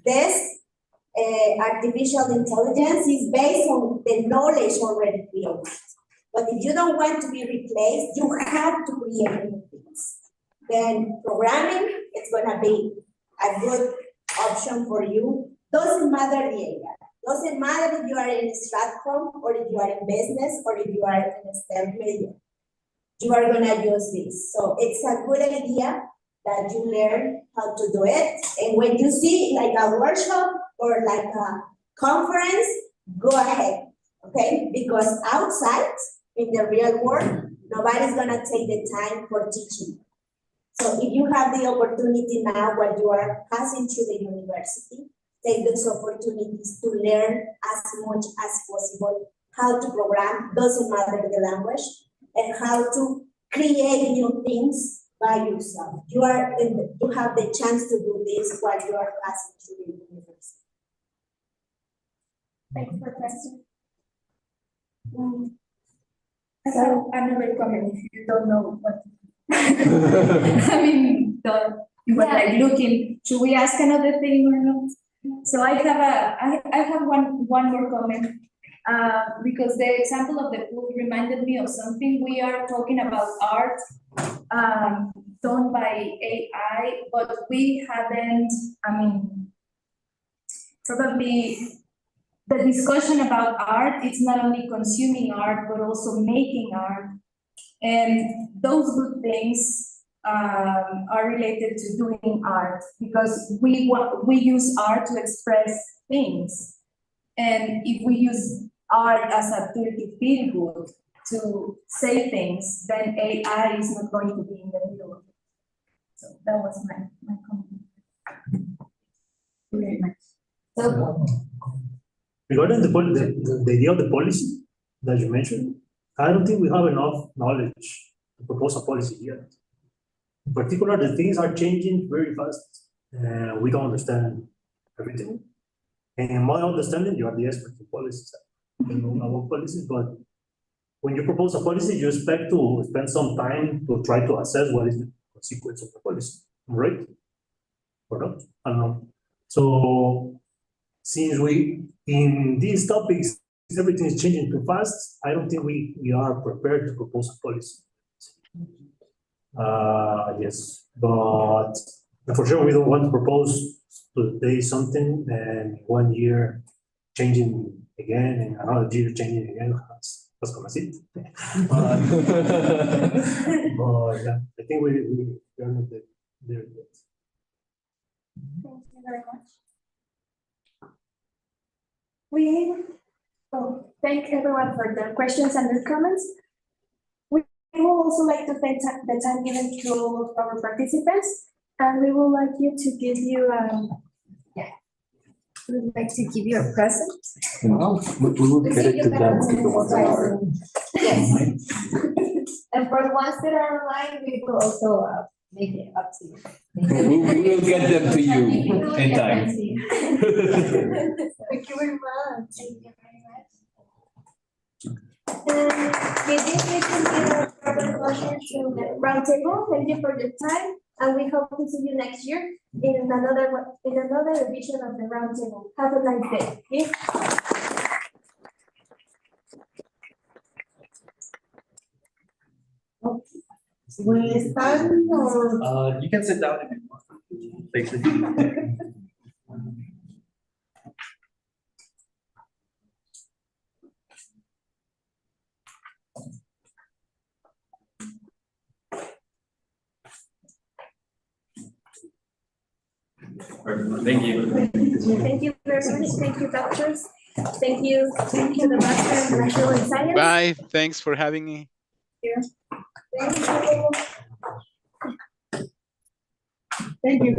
this artificial intelligence is based on the knowledge already built. But if you don't want to be replaced, you have to create new things. Then programming, it's gonna be a good option for you. Doesn't matter the area. Doesn't matter if you are in Stratcom or if you are in business or if you are in STEM media. You are gonna use this. So it's a good idea that you learn how to do it. And when you see like a workshop or like a conference, go ahead, okay? Because outside, in the real world, nobody's gonna take the time for teaching. So if you have the opportunity now while you are passing through the university, take those opportunities to learn as much as possible how to program, doesn't matter the language, and how to create new things by yourself. You have the chance to do this while you are passing through the university. Thanks for the question. So another comment if you don't know what. I mean, you were like looking. Should we ask another thing or not? So I have one more comment. Because the example of the book reminded me of something. We are talking about art done by AI, but we haven't, probably the discussion about art, it's not only consuming art, but also making art. And those good things are related to doing art, because we use art to express things. And if we use art as a tool to feel good, to say things, then AI is not going to be in the middle of it. So that was my comment. Very much. So, Regarding the idea of the policy that you mentioned, I don't think we have enough knowledge to propose a policy yet. In particular, the things are changing very fast. We don't understand everything. And in my understanding, you are the expert in policies. You know about policies, but when you propose a policy, you expect to spend some time to try to assess what is the consequence of the policy, right? Or not? I don't know. So since in these topics, everything is changing too fast, I don't think we are prepared to propose a policy. Yes, but for sure, we don't want to propose today something and 1 year changing again and another year changing again. That's gonna sit. But yeah, I think we are not there yet. Thank you very much. We thank everyone for their questions and their comments. We would also like to thank the time given to all of our participants, and we would like you to give you we would like to give you a present. No, we will get it to them, to the ones that are. yes. And for the ones that are online, we will also make it up to you. We will get them to you in time. Thank you very much. Thank you very much. With this, we can give a proper closure to the roundtable. Thank you for your time, and we hope to see you next year in another edition of the roundtable. Have a nice day. Okay? We stand or? You can sit down if you want. Thanks. Thank you. Thank you very much. Thank you, doctors. Thank you to the Master of Natural Science. Bye. Thanks for having me. Thank you. Thank you.